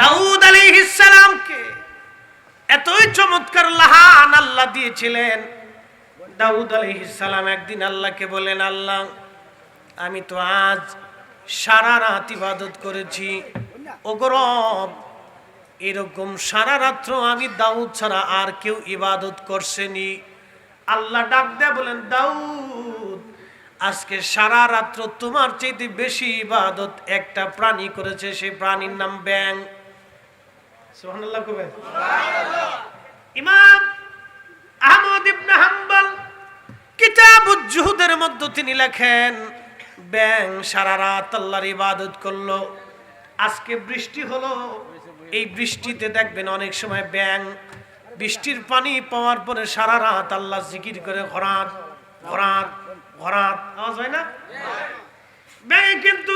দাউদ আলাইহিস সালামকে এতই চমৎকার লাহান আল্লাহ দিয়েছিলেন। দাউদ আলাইহিস সালাম একদিন আল্লাহকে বলেন, আল্লাহ আমি তো আজ সারা রাত ইবাদত করেছি, ওগো রব এরকম সারা রাত্র আমি দাউদ ছাড়া আর কেউ ইবাদত করছেনি। আল্লাহ ডাক দেয়া বলেন, দাউদ আজকে সারা রাত্র তোমার চাইতে বেশি ইবাদত একটা প্রাণী করেছে, সেই প্রাণীর নাম ব্যাং। সুবহানাল্লাহ কবেন। ইমাম আহমদ ইবনে হাম্বল কিতাবুজ জুহুদের মধ্যে তিনি লেখেন, ব্যাং সারা রাত আল্লাহর ইবাদত করলো। আজকে বৃষ্টি হলো, এই বৃষ্টিতে দেখবেন অনেক সময় ব্যাং বৃষ্টির পানি পাওয়ার পরে সারা রাত আল্লাহ জিকির করে ঘরাত ঘরাত ঘরাত, আওয়াজ হয় না? ব্যাং কিন্তু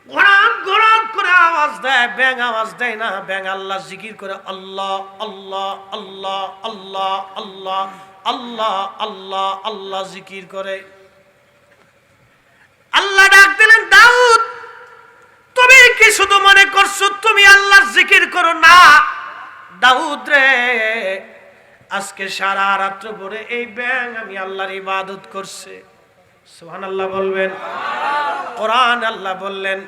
ঘরাত ঘরাত করে আওয়াজ দেয়, ব্যাং আওয়াজ দেয় না। ব্যাং আল্লাহ জিকির করে আল্লাহ আল্লাহ আল্লাহ আল্লাহ আল্লাহ আল্লাহ আল্লাহ আল্লাহ জিকির করে। আল্লাহ ডাক দিলেন, দাউদ তুমি কি শুধু মনে করছো তুমি আল্লাহর জিকির করো? না দাউদ রে, আজকে সারা রাত্র ভরে এই ব্যাং আমি আল্লাহর ইবাদত করছে। সুবহানাল্লাহ বলবেন। কোরআন আল্লাহ বললেন,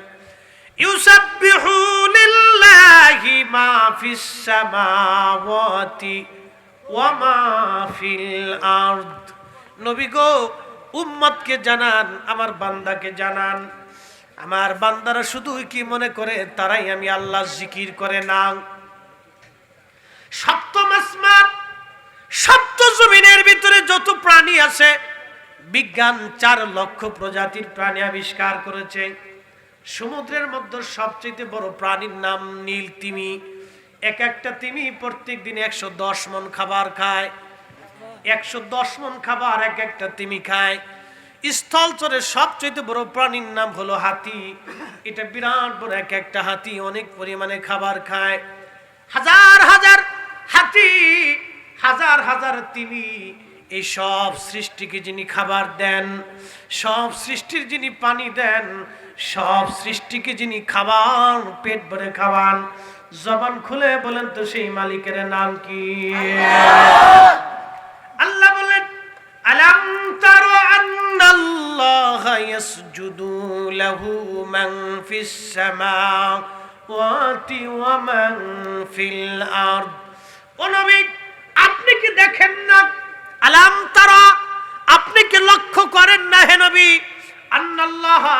ইউসাব্বিহু লিল্লাহি মা ফিস সামাওয়াতি ওয়া মা ফিল আরদ। নবী গো উম্মতকে জানান, আমার বান্দাকে জানান, আমার বান্দারা শুধু কি মনে করে তারাই আমি আল্লাহ জিকির করে না। সপ্তম আসমান সপ্ত জমিনের ভিতরে যত প্রাণী আছে, বিজ্ঞান 4 লক্ষ প্রজাতির প্রাণী আবিষ্কার করেছে। সমুদ্রের মধ্যে সবচেয়ে বড় প্রাণীর নাম নীল তিমি। এক একটা তিমি প্রত্যেক দিন 110 মণ খাবার খায়। 110 মণ খাবার এক একটা তিমি খায়। স্থলচরের সবচেয়ে বড় প্রাণীর নাম হলো হাতি। এটা বিরাট বড়, এক একটা হাতি অনেক পরিমাণে খাবার খায়। হাজার হাজার হাতি, হাজার হাজার তিমি, এই সব সৃষ্টিকে যিনি খাবার দেন, সব সৃষ্টির যিনি পানি দেন, সব সৃষ্টিকে যিনি খাবার পেট ভরে খাওয়ান, জবান খুলে বলেন তো সেই মালিকের নাম কি? আল্লাহ বলেন, আলাম তারা আন্নাল্লাহা ইয়াসজুদু লাহু মান ফিস সামাওয়াতি ওয়া মান ফিল আরদ। ও নবী আপনি কি দেখেন না? আলাম তারা আপনি কি লক্ষ্য করেন না হে নবী? আন্নাল্লাহা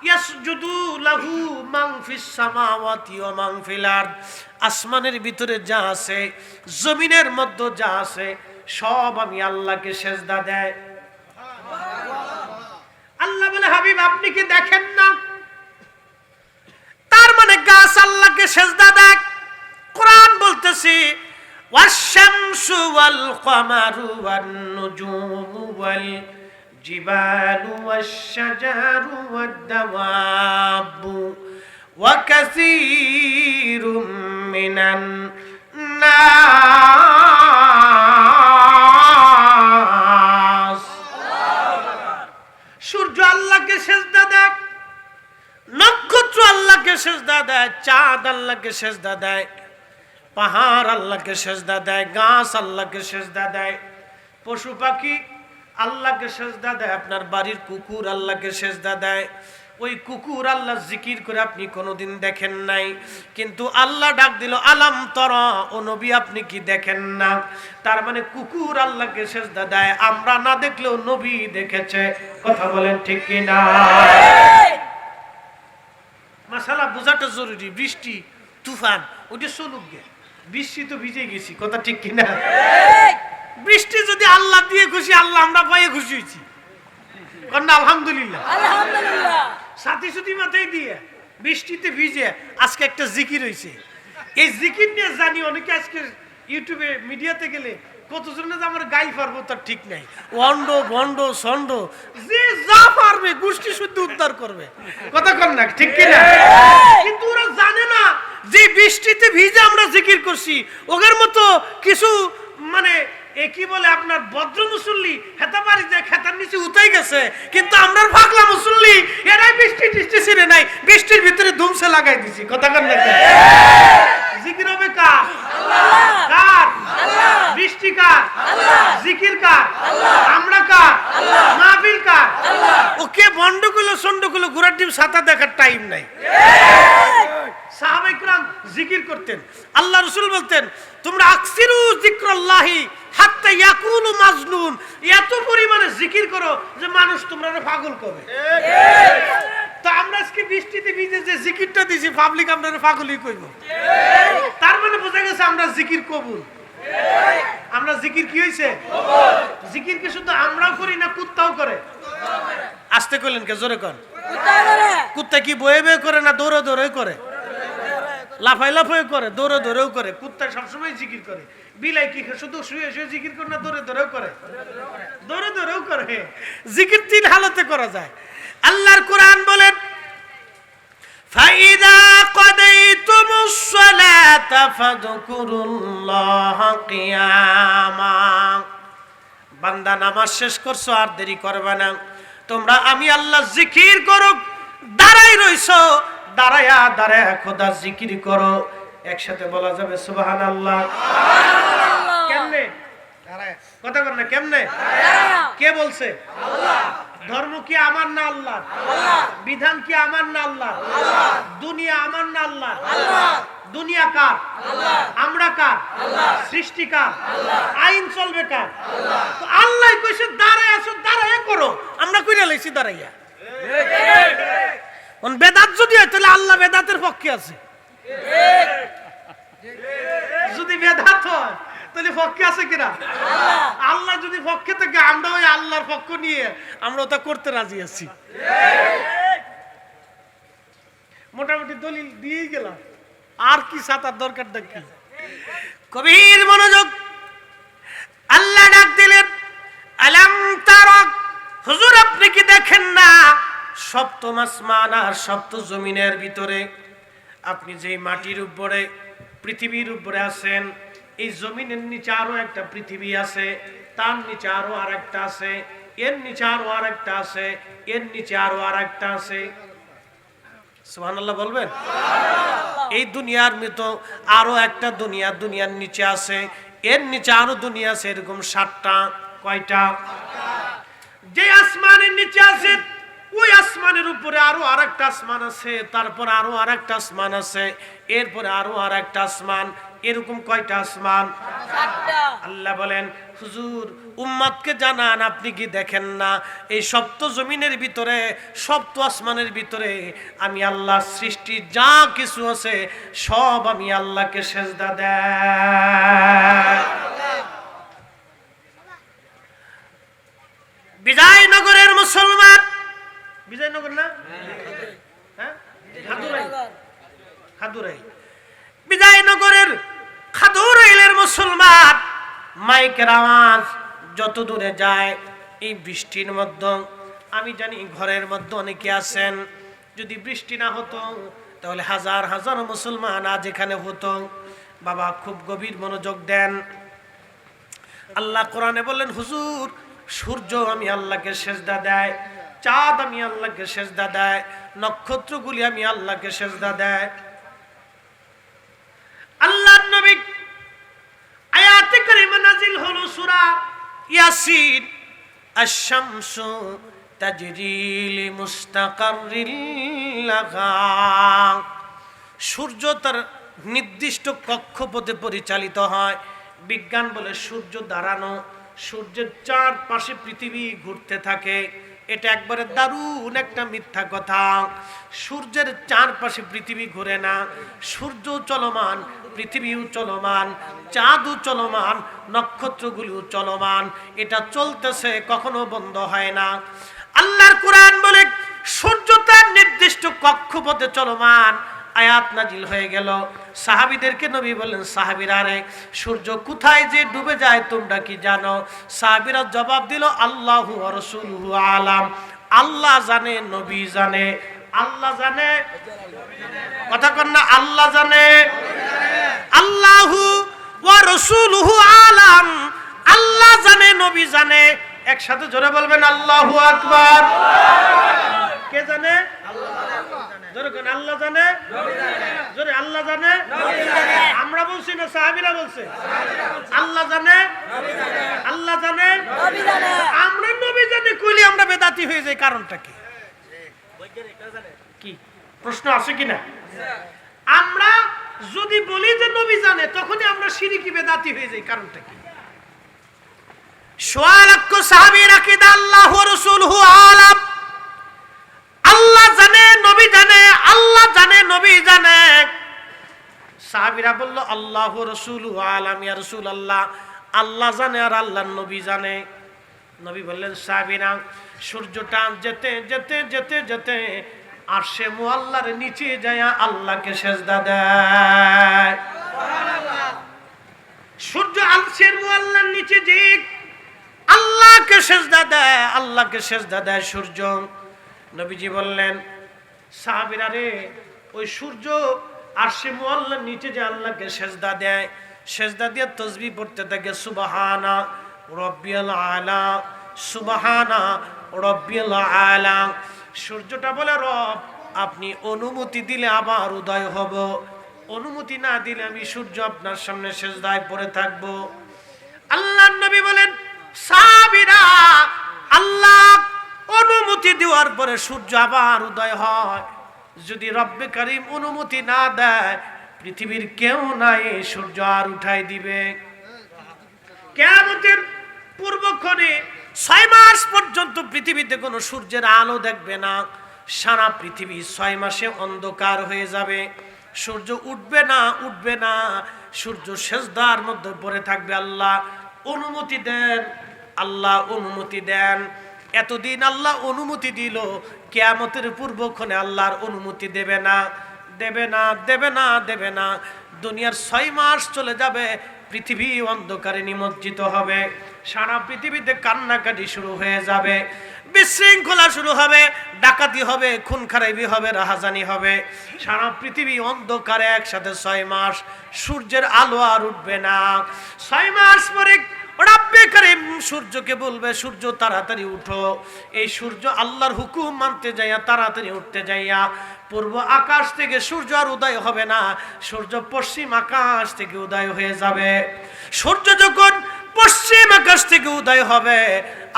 ইয়াসজুদু লাহু মান ফিস সামাওয়াতি ওয়া মান ফিল আরদ। আসমানের ভিতরে যা আছে, জমিনের মধ্যে যা আছে, সব আমি আল্লাহকে সেজদা দেয়। আল্লাহ বলে, হাবিব আপনি কি দেখেন না? তার মানে গাছ আল্লাহকে সেজদা দেয়। কোরআন বলতেছি, ওয়াশ-শামসু ওয়াল কমারু ওয়ান নুজুমু ওয়াল জিবালু ওয়াশ-শাজারু ওয়াদ-দাওয়াবু ওয়া কাসীরুম মিনান নাস। সূর্য আল্লাহকে সেজদা দেয়, নক্ষত্র আল্লাহকে সেজদা দেয়, চাঁদ আল্লাহকে সেজদা দেয়, পাহাড় আল্লাহকে সেজদা দেয়, গাছ আল্লাহকে সেজদা দেয়, পশু পাখি আল্লাহকে সেজদা দেয়, আপনার বাড়ির কুকুর আল্লাহকে সেজদা দেয়। ওই কুকুর আল্লাহ জিকির করে আপনি কোনোদিন দেখেন নাই, কিন্তু আল্লাহ ডাক দিল, আলাম তারা, ও নবী আপনি কি দেখেন না? তার মানে কুকুর আল্লাহকে সেজদা দেয়, আমরা না দেখলেও নবী দেখেছে। কথা বলেন ঠিক কি না? মাশাআল্লাহ বোঝাটা জরুরি। বৃষ্টি তুফান ওটা চলুক গে, বৃষ্টি তো ভিজে গেছি। কথা ঠিক কি না? বৃষ্টি যদি আল্লাহ দিয়ে খুশি, আল্লাহ আমরা পাইয়ে খুশি হয়েছি। আলহামদুলিল্লাহ, আলহামদুলিল্লাহ। সাথী সুতি মাথায় দিয়ে বৃষ্টিতে ভিজে আজকে একটা জিকির হয়েছে। এই জিকির নিয়ে জানি অনেকে আজকে ইউটিউবে মিডিয়াতে গেলে কতজনে যে আমার গাই পারবো তার ঠিক নাই। ওয়ান্ড ভন্ড সন্ড যে যা পারবে গোষ্ঠী শুদ্ধ উদ্ধার করবে। কথা কর না ঠিক কিনা? কিন্তু ওরা জানে না যে বৃষ্টিতে ভিজে আমরা জিকির করছি, ওদের মতো কিছু মানে কি বলে আপনার ভদ্র মুসল্লি হেতা বাড়ি যায় খেতার নিচে উঠাই গেছে, কিন্তু আমরা পাগলা মুসল্লি এরাই বৃষ্টি টিষ্টি ছিঁড়ে নাই, বৃষ্টির ভিতরে ধুমসে লাগাই দিছি। কথা কর না? কার? বৃষ্টি কার? জিকির কার? আমরা কার? মাহফিল কার? ওকে বন্ডগুলো সন্ডগুলো ঘোড়ার ডিম ছাতা দেখার টাইম নাই। সাহাবায়ে কিরাম জিকির করতেন, আল্লাহ রাসূল বলতেন তোমরা আকসিরু যিকরাল্লাহি হাত্তা ইয়াকুনু মাজনুন, এত পরিমাণে জিকির করো যে মানুষ তোমরা পাগল করবে। তো আমরা আজকে বৃষ্টিতে ভিজে যে জিকিরটা দিছি পাবলিক আমরা পাগলই কইব। তার মানে বোঝা গেছে আমরা জিকির কবুল। আমরা জিকির কি হইছে? জিকির কি শুধু আমরাও করি না কুত্তাও করে? আস্তে কইলেন কে? জোরে কর। কুত্তা কি বয়ে বয়ে করে না দৌড়ে দৌড়ে করে? লাফাই লাফাই করে, দৌড়ে দৌড়েও করে। কুত্তা সবসময় জিকির করে। বিলাই কি শুধু শুয়ে শুয়ে জিকির করে না দৌড়ে দৌড়েও করে? দৌড়ে দৌড়েও করে। জিকির তিন হালতে করা যায়। আল্লাহর কোরআন বলেন ফাইদা কাদাইতুমুস সালাতা ফাযকুরুল্লাহা কিয়ামা, বান্দা নামাজ শেষ করছো আর দেরি করবে না, তোমরা আমি আল্লাহ জিকির করো। দাঁড়াই রইছো, দাঁড়ায়া দাঁড়ায়া খোদা জিকির করো। একসাথে বলা যাবে সুবহানাল্লাহ। কেমনে? কথা বল না, কেমনে? কে বলছে? আল্লাহ। ধর্ম কি আমার না আল্লাহ? বিধান কি আমার না আল্লাহ? দুনিয়া আমার না আল্লাহ? দুনিয়া কার? আমরা কার? সৃষ্টি কার? আইন চলবে কার? তো আল্লাহ কইছে দাঁড়ায় আছো, দাঁড়ায় করো। আমরা কইরা লইছি দাঁড়াইয়া। কোন বেদাত যদি হয় তাহলে আল্লাহ বেদাতের পক্ষে আছে। যদি বেদাত হয় তাহলে পক্ষে আছে কিনা? আল্লাহ যদি পক্ষে থেকে আমরা ওই আল্লাহর পক্ষ নিয়ে আমরা ওটা করতে রাজি আছি। মোটামুটি দলিল দিয়েই গেলাম, আর কি সাতার দরকারটা কি? কবির মনোযোগ। আল্লাহ ডাক দিলেন আলাম তারাক, হুজুর আপনি কি দেখেন না সপ্তম আসমান আর সপ্তম জমিনের ভিতরে আপনি যে মাটির উপরে পৃথিবীর উপরে আছেন, এই জমিনের নিচে আরো একটা পৃথিবী আছে, তার নিচে আরো আরেকটা আছে, এর নিচে আরো আরেকটা আছে, এর নিচে আরো আরেকটা আছে। সুবহানাল্লাহ বলবেন? এই দুনিয়ার মতো আরো একটা দুনিয়া দুনিয়ার নিচে আছে, এর নিচে আরো দুনিয়া আছে, এরকম 7টা। কয়টা? যে আসমানের নিচে আছে ওই আসমানের উপরে আরো আরেকটা আসমান আছে, তারপর আরো আরেকটা আসমান আছে, এরপরে আরো আরেকটা আসমান। এরকম কয়টা আসমান? 7টা। আল্লাহ বলেন হুজুর উম্মতকে জানান আপনি কি দেখেন না এই সপ্ত জমিনের ভিতরে সপ্ত আসমানের ভিতরে আমি আল্লাহ সৃষ্টি যা কিছু আছে সব আমি আল্লাহকে সেজদা দেই। বিজয়নগরের মুসলমান, বিজয়নগর না? হ্যাঁ, খাদুরাই। বিজয়নগরের খাদুরাইলের মুসলমান মাইকের আওয়াজ যত দূরে যায় এই বৃষ্টির মধ্যে, আমি জানি ঘরের মধ্যে অনেকে আছেন, যদি বৃষ্টি না হতো তাহলে হাজার হাজার মুসলমান আজ এখানে হতো। বাবা খুব গভীর মনোযোগ দেন। আল্লাহ কোরআনে বললেন হুজুর সূর্য আমি আল্লাহকে সেজদা দেয়, চাঁদ আমি আল্লাহকে সেজদা দেয়, নক্ষত্রগুলি আমি আল্লাহকে সেজদা দেয়। আল্লাহর নবী আয়াতে কারিমা নাজিল হলো সূরা ইয়াসিন, আশ-শামসু তাজরি লিমুস্তাকাররিল লাহা। সূর্য তার নির্দিষ্ট কক্ষপথে পরিচালিত হয়। বিজ্ঞান বলে সূর্য দাঁড়ানো, সূর্যের চারপাশে পৃথিবী ঘুরতে থাকে। এটা একবারে দারুণ একটা মিথ্যা কথা। সূর্যের চারপাশে পৃথিবী ঘুরে না, সূর্য চলমান, পৃথিবীও চলমান, চাঁদও চলমান, নক্ষত্রগুলিও চলমান। এটা চলতেছে, কখনো বন্ধ হয় না। আল্লাহর কোরআন বলে সূর্য তার নির্দিষ্ট কক্ষপথে চলমান। আয়াত নাজিল হয়ে গেল, সাহাবীদেরকে নবী বললেন সাহাবীরা রে সূর্য কোথায় যে ডুবে যায় তোমরা কি জানো? সাহাবীরা জবাব দিল আল্লাহু ওয়া রাসূলুহু আলাম, আল্লাহ জানে, নবী জানে। আল্লাহ জানে, কথা কন না, আল্লাহ জানে। আল্লাহু ওয়া রাসূলুহু আলাম, আল্লাহ জানে, নবী জানে। একসাথে জোরে বলবেন আল্লাহু আকবার। কে জানে? আল্লাহ। জোরে কোন আল্লাহ জানে, নবী জানে। জোরে আল্লাহ জানে, নবী জানে। আমরা বলছি না সাহাবীরা বলছে? আল্লাহ জানে, আল্লাহ জানে, আমরা নবী জানে কইলে আমরা বেদাতি হয়ে যাই, কারণটা কি? কি প্রশ্ন আছে কিনা? আমরা যদি বলি যে নবী জানে, তখনই আমরা শিরকি বেদাতি হয়ে যাই, কারণটা কি? সোয়ালাক্ষ সাহাবীর আকীদা আল্লাহু ওয়া রাসূলুহু আলাম, আল্লাহ জানে, নবী জানে, আল্লাহ জানে, নবী জানে। সাহাবীরা বলল আল্লাহু ওয়া রাসূলুহু আলাম, ইয়া রাসূলুল্লাহ, আল্লাহ জানে আর আল্লাহর নবী জানে। নবী বললেন সাহাবীরা, সূর্যটা যেতে যেতে যেতে যেতে আরশে মুআল্লার নিচে যায় আল্লাহকে সিজদা দেয়। সুবহানাল্লাহ। সূর্য আরশের মুআল্লার নিচে যে আল্লাহকে সিজদা দেয়, আল্লাহকে সিজদা দেয় সূর্য। নবীজি বললেন সাহাবীরা রে, ওই সূর্য আরশে মুআল্লার নিচে যে আল্লাহকে সিজদা দেয়, সিজদা দিয়ে তাসবিহ পড়তে থাকে, সুবহানা রাব্বিয়াল আলা, সুবহানা রাব্বিয়াল আলা। সূর্যটা বলে রব, আপনি অনুমতি দিলে আবার উদয় হব, অনুমতি না দিলে আমি সূর্য আপনার সামনে সিজদায় পড়ে থাকব। আল্লাহর নবী বলেন সাহাবীরা, আল্লাহ অনুমতি দেওয়ার পরে সূর্য আবার উদয় হয়, যদি রব্বে কারীম অনুমতি না দেয় পৃথিবীর কেউ নাই সূর্য আর উঠাই দিবে। কিয়ামতের পূর্বক্ষণে 6 মাস পর্যন্ত পৃথিবীতে কোনো সূর্যের আলো দেখবে না, সারা পৃথিবী 6 মাসে অন্ধকার হয়ে যাবে, সূর্য উঠবে না, উঠবে না, সূর্য সিজদার মধ্যে পড়ে থাকবে। আল্লাহ অনুমতি দেন, আল্লাহ অনুমতি দেন। এতদিন আল্লাহ অনুমতি দিল, কিয়ামতের পূর্বক্ষণে আল্লাহর অনুমতি দেবে না, দেবে না, দেবে না, দেবে না। দুনিয়ার 6 মাস চলে যাবে, পৃথিবী অন্ধকারে নিমজ্জিত হবে, সারা পৃথিবীতে কান্নাকাটি শুরু হয়ে যাবে, বিশৃঙ্খলা শুরু হবে, ডাকাতি হবে, খুন খারাপি হবে, রাহাজানি হবে, সারা পৃথিবী অন্ধকারে একসাথে 6 মাস, সূর্যের আলো আর উঠবে না। 6 মাস পরে রব্বে কারীম সূর্যকে বলবে, সূর্য তাড়াতাড়ি উঠো। এই সূর্য আল্লাহর হুকুম মানতে যাইয়া তাড়াতাড়ি উঠতে যাইয়া পূর্ব আকাশ থেকে সূর্য আর উদয় হবে না, সূর্য পশ্চিম আকাশ থেকে উদয় হয়ে যাবে। সূর্য যখন পশ্চিম আকাশ থেকে উদয় হবে,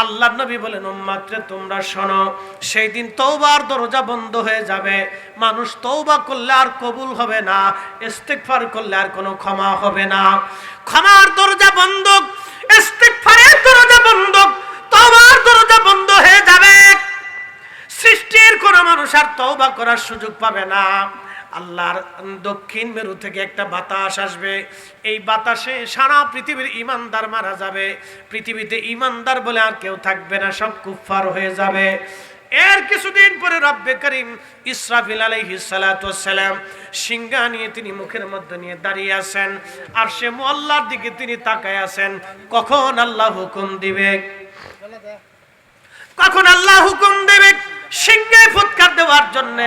আল্লাহর নবী বলেন উম্মতরে তোমরা শোনো, সেই দিন তওবার দরজা বন্ধ হয়ে যাবে, মানুষ তওবা করলে আর কবুল হবে না, ইস্তিগফার করলে আর কোনো ক্ষমা হবে না। ক্ষমার দরজা বন্ধ, ইস্তিগফারের দরজা বন্ধ, তওবার দরজা বন্ধ হয়ে যাবে। সৃষ্টির কোন মানুষ আর তওবা করার সুযোগ পাবে না। আল্লাহর দক্ষিণ মেরু থেকে একটা বাতাস আসবে, এই বাতাসে সারা পৃথিবীর ঈমানদার মারা যাবে, পৃথিবীতে ঈমানদার বলে আর কেউ থাকবে না, সব কুফফার হয়ে যাবে। এর কিছুদিন পরে রব্বে কারীম ইসরাফিল আলাইহিস সালাতু ওয়াস সালাম সিংহা নিয়ে তিনি মুখের মধ্যে নিয়ে দাঁড়িয়ে আছেন, আর সে মুআল্লার দিকে তিনি তাকায় আছেন, কখন আল্লাহ হুকুম দিবে, কখন আল্লাহ হুকুম দেবে সিংহে ফুৎকার দেওয়ার জন্য।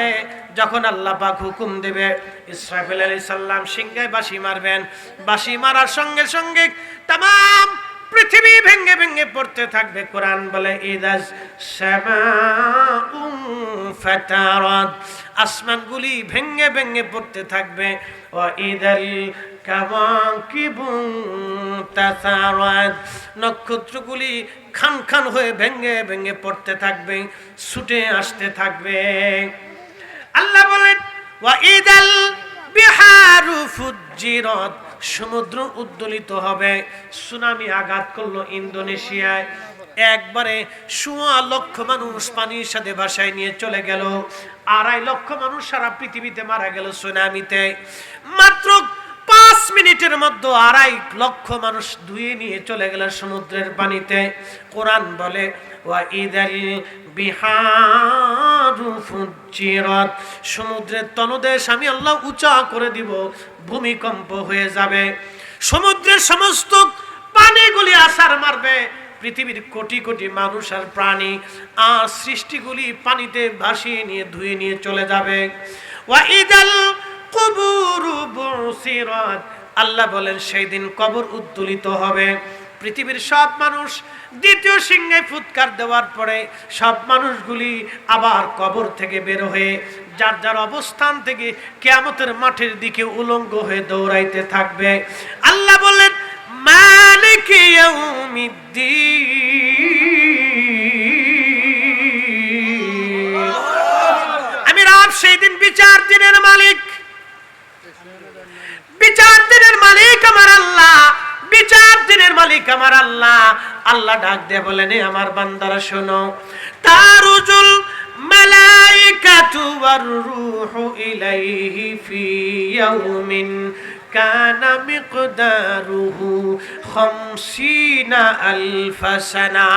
যখন আল্লাহ পাক হুকুম দেবে, ইসরাফিল আলাইহিস সালাম সিংহায় বাঁশি মারবেন, বাঁশি মারার সঙ্গে সঙ্গে तमाम পৃথিবী ভেঙে ভেঙে পড়তে থাকবে। কোরআন বলে ইদাস সামাউন ফাতারাত, আসমানগুলি ভেঙে ভেঙে পড়তে থাকবে। ওয়া ইদাল কাওয়াকিবু তাসারাত, নক্ষত্রগুলি খান খান হয়ে ভেঙে ভেঙে পড়তে থাকবে, ছুটে আসতে থাকবে। আল্লাহ বলেন ওয়া ইদাল বিহারু ফুজ্জিরাত, সমুদ্র উদ্দোলিত হবে। সুনামি আঘাত করলো ইন্দোনেশিয়ায়, একবারে 1.25 লক্ষ মানুষ পানির সাথে ভাসায় নিয়ে চলে গেল। 2.5 লক্ষ মানুষ সারা পৃথিবীতে মারা গেল সুনামিতে। মাত্র 5 মিনিটের মধ্যে 2.5 লক্ষ মানুষ ধুয়ে নিয়ে চলে গেল সমুদ্রের পানিতে। কোরআন বলে ওয়া ইদাল বিহারু ফুজ্জিরাত, সমুদ্রের তলদেশ আমি আল্লাহ উঁচা করে দিব, ভূমিকম্প হয়ে যাবে, সমুদ্রের সমস্ত পানিগুলি আছাড় মারবে, পৃথিবীর কোটি কোটি মানুষ আর প্রাণী আর সৃষ্টিগুলি পানিতে ভাসিয়ে নিয়ে ধুয়ে নিয়ে চলে যাবে। ওয়া ইদাল কুবুরু বুসিরাত, আল্লাহ বলেন সেই দিন কবর উদ্দোলিত হবে। পৃথিবীর সব মানুষ দ্বিতীয় সিংহে ফুৎকার দেওয়ার পরে সব মানুষগুলি আবার কবর থেকে বের হয়ে যার যার অবস্থান থেকে কিয়ামতের মাঠের দিকে উলঙ্গ হয়ে দৌড়াইতে থাকবে। আল্লাহ বললেন মালিক ইয়াউমিদ্দিন, আমি রব সেই দিন বিচার দিনের মালিক। বিচার দিনের মালিক আমার আল্লাহ, বিচার দিনের মালিক আমার আল্লাহ। আল্লাহ ডাক দিয়ে বলেন আমার বান্দারা শোনো, তারুজুল মালাইকাতু ওয়ার রূহু ইলাইহি ফি ইয়াউমিন কানা মিকদারুহু 50,000 সানা।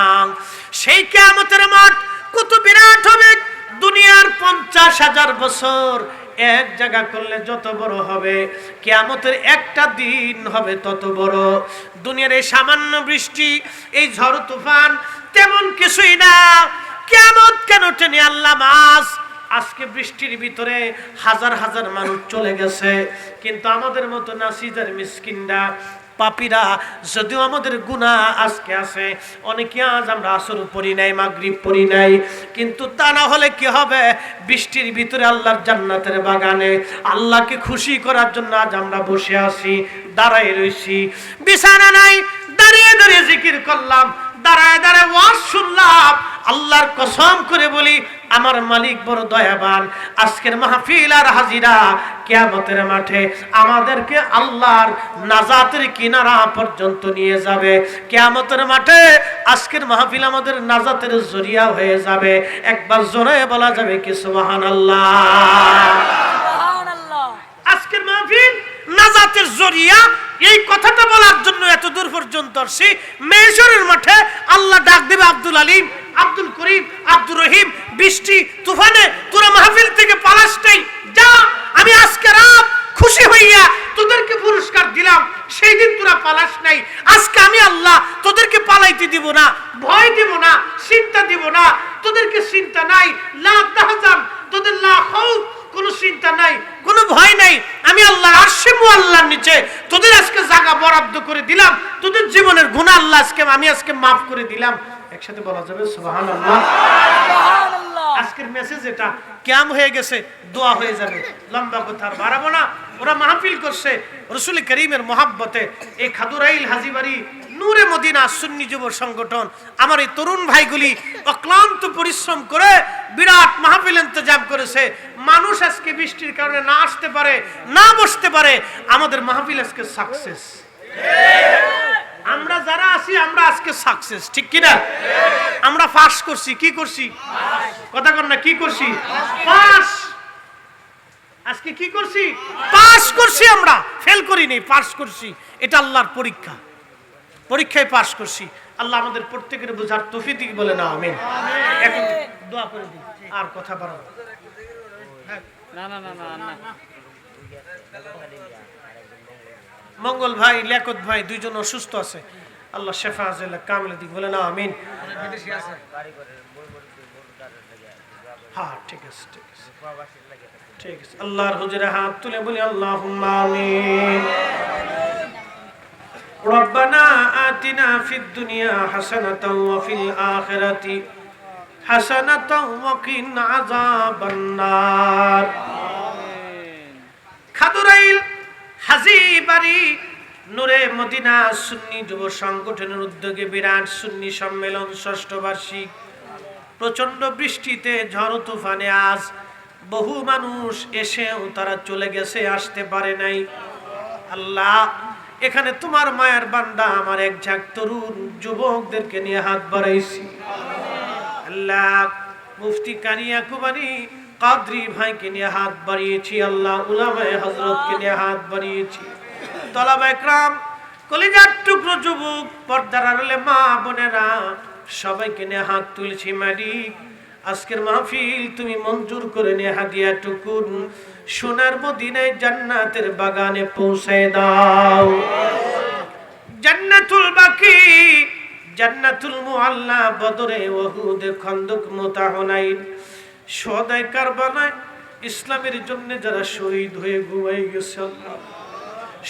সেই কিয়ামতের মাঠ কত বিরাট হবে, দুনিয়ার 50,000 বছর এক জায়গা করলে যত বড় হবে, কিয়ামতের একটা দিন হবে তত বড়। দুনিয়ার এই সামান্য বৃষ্টি, এই ঝড় তুফান তেমন কিছুই না। কিয়ামত কেন টেনে আল্লাহ মাস। আজকে বৃষ্টির ভিতরে হাজার হাজার মানুষ চলে গেছে, কিন্তু আমাদের মতো নাসিজার মিসকিনরা পাপীরা, যদিও আমাদের গুনাহ আজকে আছে, অনেকে আজ আমরা আসর পড়ি নাই, মাগরিব পড়ি নাই, কিন্তু তা না হলে কি হবে, বৃষ্টির ভিতরে আল্লাহর জান্নাতের বাগানে আল্লাহকে খুশি করার জন্য আজ আমরা বসে আছি, দাঁড়ায় রইছি। বিছানা নাই, দাঁড়িয়ে দাঁড়িয়ে জিকির করলাম, দাঁড়ায় দাঁড়ায় ওয়াজ শুনলাম। আল্লাহর কসম করে বলি আমার মালিক বড় দয়াবান। আজকের মাহফিল আর হাজিরা কিয়ামতের মাঠে আমাদেরকে আল্লাহর নাজাতের কিনারা পর্যন্ত নিয়ে যাবে। কিয়ামতের মাঠে আজকের মাহফিল আমাদের নাজাতের জরিয়া হয়ে যাবে। একবার জোরে বলা যাবে কি সুবহানাল্লাহ। আজকের মাহফিল নাজাতের জরিয়া, এই কথাটা বলার জন্য এত দূর পর্যন্ত আসছি। মেশরের মাঠে আল্লাহ ডাক দেবে আব্দুল আলিম, আব্দুল করিম, আব্দুর রহিম, বৃষ্টি তুফানে তোরা মাহফিল থেকে পালাস নাই, যা আমি আজকে রাত খুশি হইয়া তোদেরকে পুরস্কার দিলাম, সেই দিন তোরা পালাস নাই। আজকে আমি আল্লাহ তোদেরকে পালাইতে দিব না, ভয় দিব না, চিন্তা দিব না। তোদেরকে চিন্তা নাই, লা তাহজান, তোদের লা খাউফ, কোনো চিন্তা নাই, কোনো ভয় নাই। আমি আল্লাহর আরশে মুআল্লার নিচে তোদের আজকে জায়গা বরাদ্দ করে দিলাম। তোদের জীবনের গুনাহ আল্লাহ আমি আজকে মাফ করে দিলাম। একসাথে বলা যাবে সুবহানাল্লাহ। আজকের মেসেজ এটা, কিয়াম হয়ে গেছে, দোয়া হয়ে যাবে। লম্বা কথা আর বাড়াবো না। ওরা মাহফিল করছে রাসূল করিমের মহব্বতে। এই খাদুরাইল হাজীবাড়ি নূরে মদিনা সুন্নি যুব সংগঠন, আমার এই তরুণ ভাইগুলি অক্লান্ত পরিশ্রম করে বিরাট মাহফিল ইন্তজাম করেছে। মানুষ আজকে বৃষ্টির কারণে না আসতে পারে, না বসতে পারে, আমাদের মাহফিল আজকে সাকসেস। আমরা যারা আছি আমরা আজকে সাকসেস, ঠিক কি না? আমরা পাস করছি, কি করছি কথা কর না, কি করছি? পাস। আজকে কি করছি? পাস করছি। আমরা ফেল করিনি, পাস করছি। এটা আল্লাহর পরীক্ষা, পরীক্ষায় পাস করছি। আল্লাহ আমাদের প্রত্যেকের বোঝার তৌফিক বলে না আমিন। এখন দোয়া করে দিই, আর কথা বাড়াবো না। না না না না, মঙ্গল ভাই, লিয়াকত ভাই দুইজন অসুস্থ আছে, আল্লাহ শেফা আজেলা কামিল দিক বলে না আমিন। হ্যাঁ ঠিক আছে, ঠিক আছে, ঠিক আছে। আল্লাহর হুজুরে হাত তুলে বলি আল্লাহুম্মা আমিন। রব্বানা আতিনা ফিদ দুনিয়া হাসানাতাও ওয়া ফিল আখিরাতি হাসানাতাও ওয়া কিনা আযাবান নার। খাদুরাইল হাজীবাড়ি নূরে মদিনা সুন্নি যুব সংগঠনের উদ্যোগে বিরাট সুন্নি সম্মেলন ৬ষ্ঠ বার্ষিক। প্রচন্ড বৃষ্টিতে, ঝড় তুফানে আজ বহু মানুষ এসেও তারা চলে গেছে, আসতে পারে নাই। আল্লাহ, এখানে তোমার মায়ার বান্দা আমার এক ঝাঁক তরুণ যুবকদেরকে নিয়ে হাত বাড়াইছি। আল্লাহ, মুফতি কানিয়া কুবানি কাদরি ভাইকে নিয়ে হাত বাড়িয়েছি। আল্লাহ, উলামায়ে হযরতকে নিয়ে হাত বাড়িয়েছি। তলাবায়ে کرام, কলিজার টুকরো যুবক, পর্দার আড়ালে মা বোনেরা, সবাইকে নিয়ে হাত তুলছি। মালিক, আজকের মাহফিল তুমি মঞ্জুর করে নিয়ে হাদিয়াটুকু সোনার মদিনায় জান্নাতের বাগানে পৌঁছায় দাও। জান্নাতুল বাকি, জান্নাতুল মুআল্লা, বদরে, উহুদ, খন্দক, মুতা, হুনাইন, শুহাদায়ে কারবালায় ইসলামের জন্য যারা শহীদ হয়ে ঘুমাই গেছে, আল্লাহ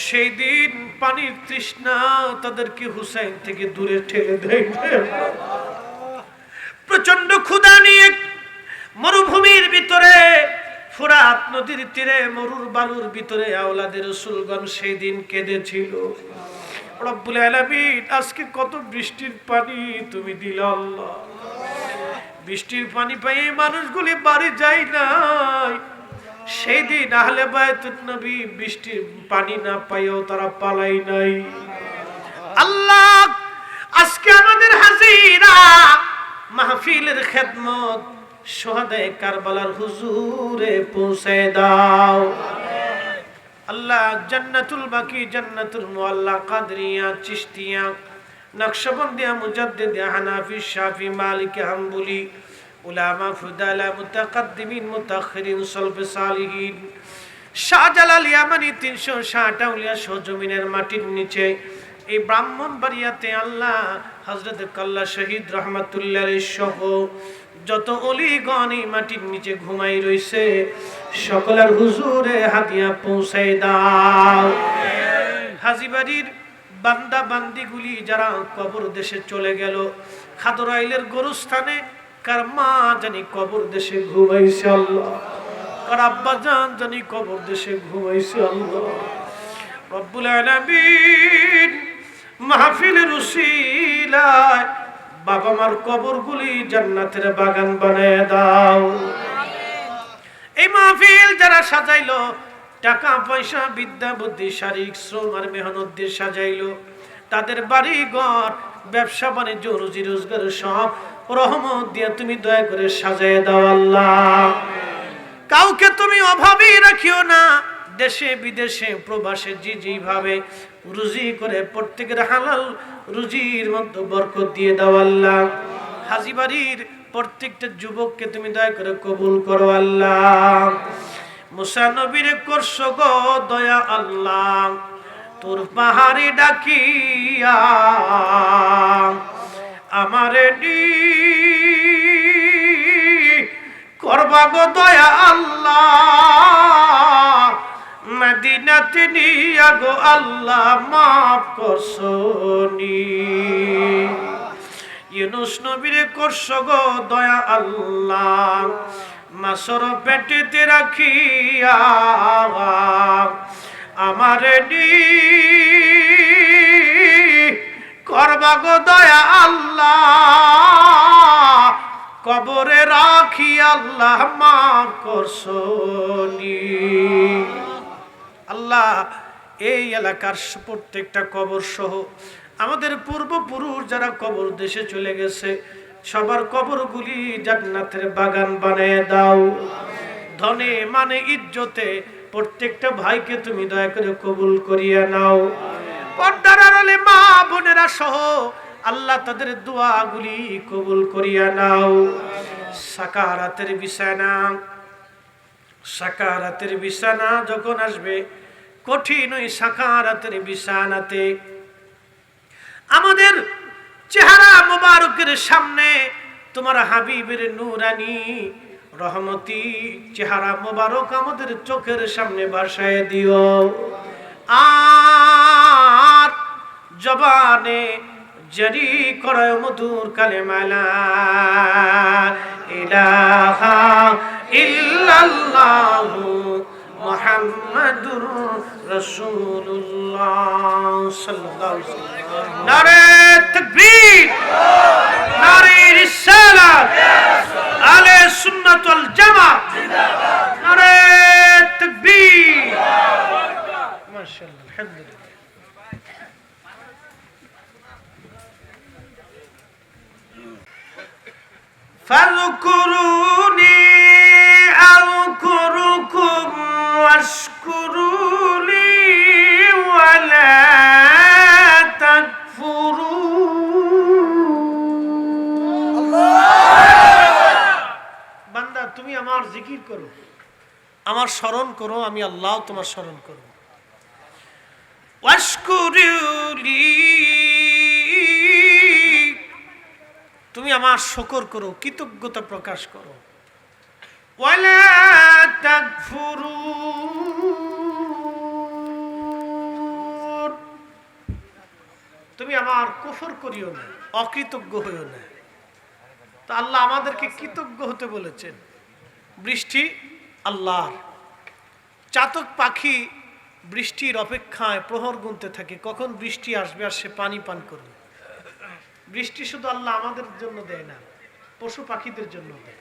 সেই দিন পানির তৃষ্ণা তাদেরকে হুসাইন থেকে দূরে ঠেলে দেয়। প্রচন্ড ক্ষুধা নিয়ে মরুভূমির ভিতরে ফুরাত নদীর তীরে মরুর বালুর ভিতরে আওলাদে রাসূলগণ সেই দিন কেঁদেছিল। রব্বুল আলামিন আজকে কত বৃষ্টির পানি তুমি দিলে আল্লাহ। বৃষ্টির পানি পেয়ে মানুষগুলি বাড়ি যায় নাই। সেই দিন আহলে বায়তুন নবী বৃষ্টির পানি না পাইও তারা পালাই নাই। আল্লাহ আজকে আমাদের হাজিরা মাহফিলের খেদমত শহাদায়ে কারবালার হুজুরে পৌঁছে দাও। আল্লাহ জান্নাতুল বাকি, জান্নাতুল মুআল্লা, কাদরিয়া, চিশতিয়া, নকশবন্দিয়া, মুজাদ্দিদিয়া, হানাফি, শাফি, মালিকি, হাম্বলি, উলামা, ফুদালা, মুতাকাদ্দিমিন, মুতাখিরিন, সালফে সালিহিন, শাহজালাল ইয়ামানি ৩৬০ আউলিয়া সহ জমিনের মাটির নিচে এই ব্রাহ্মণবাড়িয়াতে আল্লাহ হযরত কাল্লা শহীদ রহমাতুল্লাহ সহ যত অলিগণ এই মাটির নিচে ঘুমাই রইছে সকলের হুজুরে হাদিয়া পৌঁছাই দাও। হাজীবাড়ির বান্দা বান্দিগুলি যারা কবর দেশে চলে গেল, খাদরাইলের গোরস্থানে কার মা জানি কবর দেশে ঘুমাইছে আল্লাহ, কার আব্বা জান জানি কবর দেশে ঘুমাইছে আল্লাহ। রব্বুল আলামিন মাহফিলের উসিলায় বাবা মার কবরগুলি জান্নাতের বাগান বানায় দাও। এই মাহফিল যারা সাজাইলো, টাকা পয়সা বিদ্যা বুদ্ধি শারীরিক শ্রম আর মেহনত দিয়ে সাজাইলো, তাদের বাড়ি ঘর ব্যবসা বাণিজ্য রুজি রোজগার সব রহমত দিয়ে তুমি দয়া করে সাজায় দাও আল্লাহ। কাউকে তুমি অভাবী রাখিও না, দেশে বিদেশে প্রবাসে যে যেভাবে রুজি করে প্রত্যেকের হালাল রুজির মধ্যে বরকত দিয়ে দাও আল্লাহ। হাজীবাড়ির প্রত্যেকটা যুবককে তুমি দয়া করে কবুল করো আল্লাহ। মুসা নবীরে করছো গো দয়া আল্লাহ, তোর পাহাড়ে ডাকিয়া আমারে করবা গো দয়া আল্লাহ, মদিনাতে নিয়া গো আল্লাহ মাফ করছনি। ইউনূস নবীরে করছো গো দয়া আল্লাহ, মাছর পেটেতে রাখিয়া আমারে করবা গো দয়া আল্লাহ, কবরে রাখি আল্লাহ মাফ করছনি। আল্লাহ এই এলাকার প্রত্যেকটা কবর সহ আমাদের পূর্বপুরুষ যারা কবর দেশে চলে গেছে সবার কবরগুলি জান্নাতের বাগান বানিয়ে দাও। ধনে মানে ইজ্জতে প্রত্যেকটা ভাইকে তুমি দয়া করে কবুল করিয়া নাও। পর্দার আড়ালে মা বোনেরা সহ আল্লাহ তাদের দোয়াগুলি কবুল করিয়া নাও। সাকারাতের বিছানা, সাকারাতের বিছানা যখন আসবে, কঠিন ওই সাকারাতের বিছানাতে আমাদের চেহারা মোবারকের সামনে তোমার হাবিবের নূরানি রহমতি চেহারা মোবারক আমাদের চোখের সামনে ভাসায় দিও। আর জবানে জারি করো মধুর কালেমা লা ইলাহা ইল্লাল্লাহু মুহাম্মাদুর রাসূলুল্লাহ সাল্লাল্লাহু আলাইহি ওয়াসাল্লাম। নারে তাকবীর, নারে রিসালাত, আলে সুন্নাত ওয়াল জামাত জিন্দাবাদ, নারে তাকবীর, মাশাআল্লাহ, আলহামদুলিল্লাহ। ফাযকুরুনি আযকুরুকুম ওয়াশকুরুলি ওয়ালা তাকফুরুন। বান্দা তুমি আমার জিকির করো, আমার স্মরণ করো, আমি আল্লাহ তোমার স্মরণ করব। ওয়াশকুরুলি তুমি আমার শুকর করো, কৃতজ্ঞতা প্রকাশ করো। ওয়ালা তাকফুরুন তুমি আমার কুফর করিও না, অকৃতজ্ঞ হইও না। তো আল্লাহ আমাদেরকে কৃতজ্ঞ হতে বলেছেন। বৃষ্টি আল্লাহর চাতক পাখি বৃষ্টির অপেক্ষায় প্রহর গুনতে থাকে, কখন বৃষ্টি আসবে আর সে পানি পান করবে। বৃষ্টি শুধু আল্লাহ আমাদের জন্য দেয় না, পশু পাখিদের জন্য দেয়।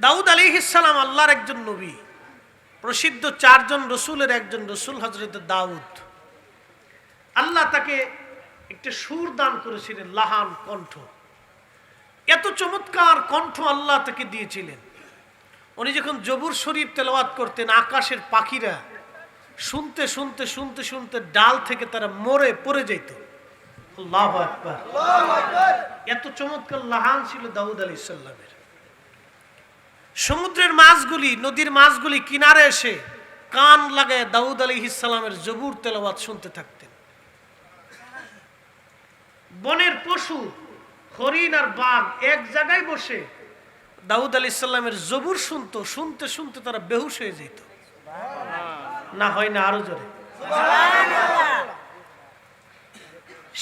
দাউদ আলাইহিস সালাম আল্লাহর একজন নবী, প্রসিদ্ধ 4 জন রসুলের একজন রসুল হযরত দাউদ। আল্লাহ তাকে একটা সুর দান করেছিলেন, লাহান কণ্ঠ। এত চমৎকার কণ্ঠ আল্লাহ তাকে দিয়েছিলেন, উনি যখন জবুর শরীফ তেলাওয়াত করতেন, আকাশের পাখিরা শুনতে শুনতে শুনতে শুনতে ডাল থেকে তারা মরে পড়ে যেত। আল্লাহু আকবার, এত চমৎকার লাহান ছিল দাউদ আলাইহিস সালামের। সমুদ্রের মাছগুলি, নদীর মাছগুলি কিনারে এসে কান লাগায় দাউদ আলাইহিস সালামের জবুর তেলাওয়াত শুনতে থাকতেন। বনের পশু হরিণ আর বাঘ এক জায়গায় বসে দাউদ আলাইহিস সালামের জবুর শুনতো, শুনতে শুনতে তারা বেহুশ হয়ে যেত। না হয় না, আরো জোরে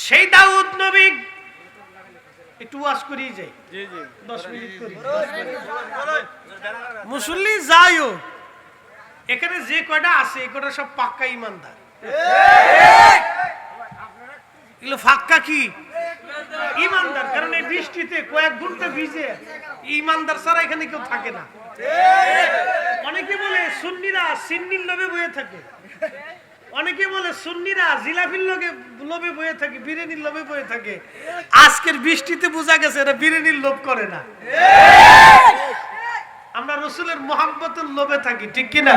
সেই দাউদ নবী। একটু ওয়াজ করিয়ে যাই, 10 মিনিট করি। মুসল্লি যাইও, এখানে যে কয়টা আছে এই কয়টা সব পাক্কা ইমানদার। এগুলো ফাক্কা কি ইমানদার, কারণ এই বৃষ্টিতে কয়েক ঘন্টা ভিজে ইমানদার ছাড়া এখানে কেউ থাকে না। অনেকে বলে সুন্নিরা সিন্নির লোভে বয়ে থাকে, অনেকে বলে সুন্নিরা জিলাপির লোভে বয়ে থাকে, বিরিয়ানির লোভে বয়ে থাকে। আজকের বৃষ্টিতে বোঝা গেছে এরা বিরিয়ানির লোভ করে না, আমরা রসুলের মোহাম্মতের লোভে থাকি, ঠিক কিনা?